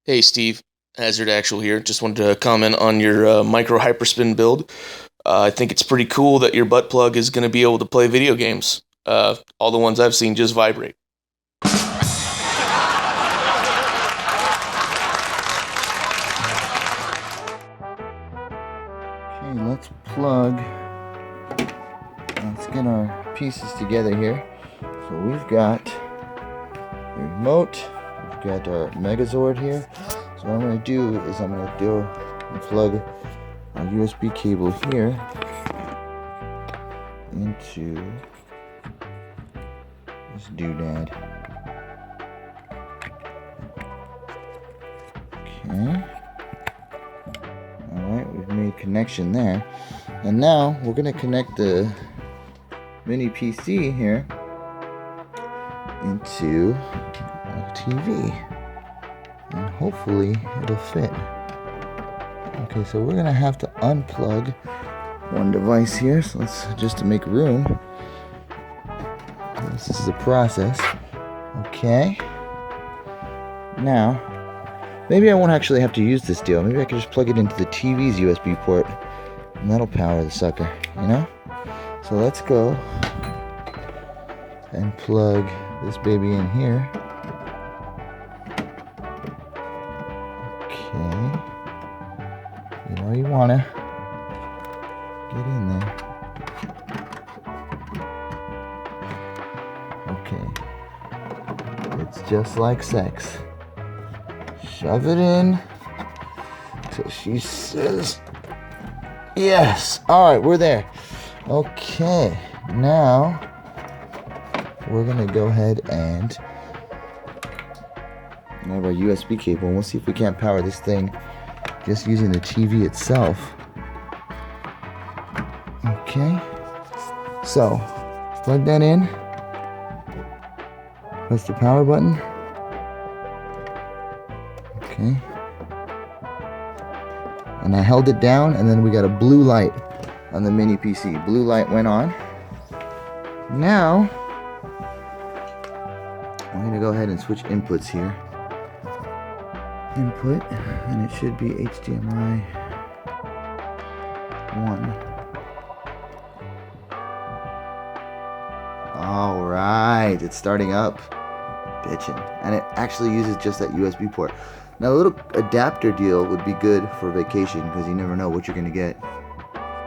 Hey Steve, Hazard Actual here. Just wanted to comment on your micro HyperSpin build. I think it's pretty cool that your butt plug is going to be able to play video games. All the ones I've seen just vibrate. Okay, let's get our pieces together here. So we've got the remote, we've got our Megazord here. So what I'm going to do is I'm going to go and plug our USB cable here into this doodad. Okay. Alright, we've made connection there. And now we're going to connect the mini PC here into a TV. And hopefully it'll fit. Okay, so we're going to have to unplug one device here. So let's, just to make room. This is the process. Okay. Now, maybe I won't actually have to use this deal. Maybe I could just plug it into the TV's USB port, and that'll power the sucker, you know? So let's go and plug this baby in here. Okay. You know you wanna get in there. Okay. It's just like sex. Shove it in till she says yes. Alright, we're there. Okay, now we're gonna go ahead and have our USB cable, and we'll see if we can't power this thing just using the TV itself. Okay, so plug that in, press the power button. Okay. And I held it down, and then we got a blue light on the mini PC. Blue light went on. Now, I'm going to go ahead and switch inputs here. Input, and it should be HDMI 1. Alright, it's starting up. Bitchin'. And it actually uses just that USB port. Now, a little adapter deal would be good for vacation because you never know what you're going to get.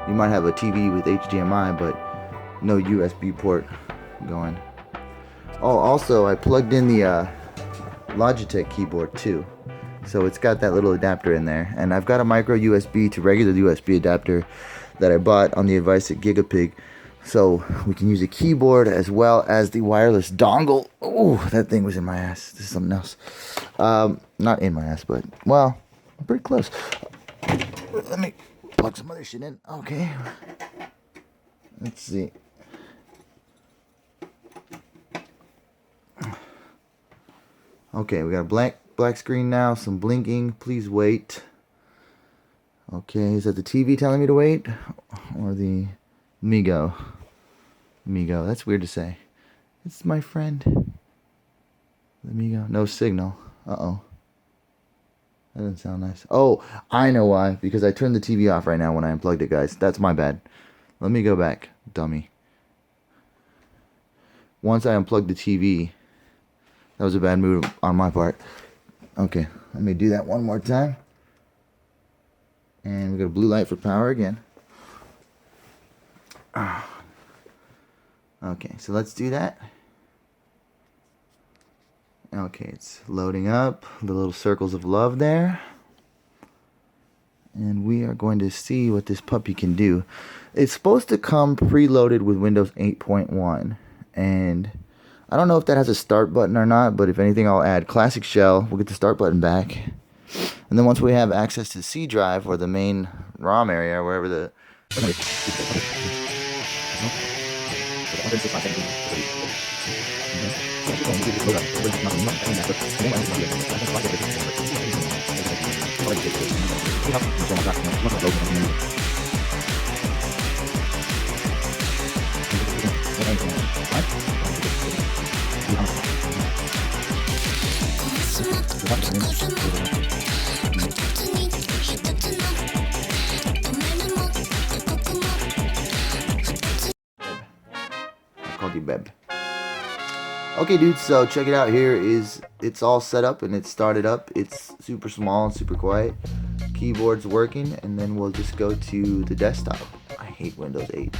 You might have a TV with HDMI, but no USB port going. Oh, also, I plugged in the Logitech keyboard too. So it's got that little adapter in there. And I've got a micro USB to regular USB adapter that I bought on the advice at Gigapig. So we can use a keyboard as well as the wireless dongle. Oh, that thing was in my ass. This is something else. Not in my ass, but, well, pretty close. Let me plug some other shit in. Okay. Let's see. Okay, we got a black screen now. Some blinking. Please wait. Okay, is that the TV telling me to wait? Or the Migo? Migo, that's weird to say. It's my friend. The Migo. No signal. Uh-oh. That doesn't sound nice. Oh, I know why. Because I turned the TV off right now when I unplugged it, guys. That's my bad. Let me go back, dummy. Once I unplugged the TV, that was a bad move on my part. Okay, let me do that one more time. And we got a blue light for power again. Okay, so let's do that. Okay, it's loading up the little circles of love there. And we are going to see what this puppy can do. It's supposed to come preloaded with Windows 8.1. And I don't know if that has a start button or not, but if anything, I'll add classic shell. We'll get the start button back. And then once we have access to the C drive or the main ROM area, wherever the... Multi-Beb. Okay, dude, so check it out. Here is, it's all set up and it's started up. It's super small and super quiet. Keyboard's working, and then we'll just go to the desktop. I hate Windows 8.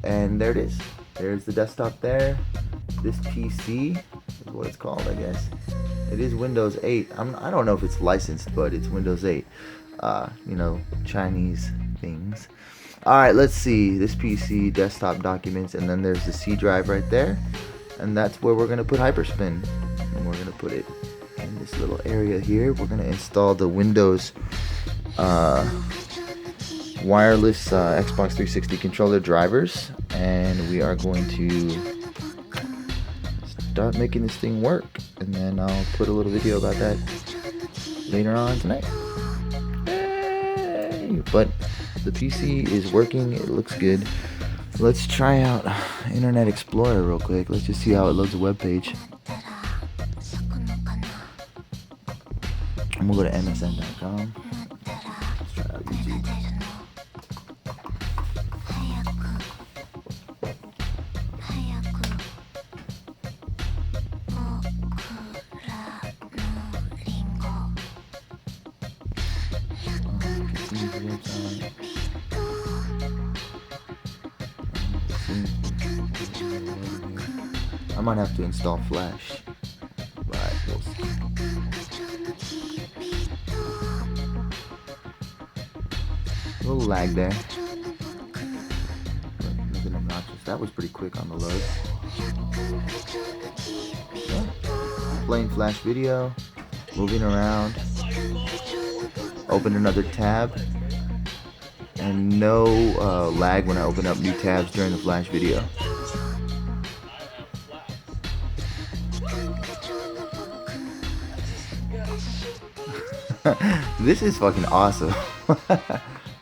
And there it is. There's the desktop there. This PC is what it's called, I guess. It is Windows 8. I don't know if it's licensed, but it's Windows 8. You know, Chinese things. Alright, let's see. This PC, desktop documents, and then there's the C drive right there. And that's where we're going to put HyperSpin. And we're going to put it in this little area here. We're going to install the Windows wireless Xbox 360 controller drivers. And we are going to start making this thing work. And then I'll put a little video about that later on tonight. Yay! But the PC is working. It looks good. Let's try out Internet Explorer real quick. Let's just see how it loads a web page. I'm gonna go to msn.com. Let's try out YouTube. I might have to install Flash. Right, we'll see. A little lag there. Nothing obnoxious. That was pretty quick on the load. Yeah. Playing Flash video, moving around. Open another tab. And no lag when I open up new tabs during the Flash video. This is fucking awesome.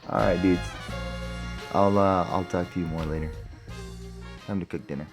Alright, dudes. I'll talk to you more later. Time to cook dinner.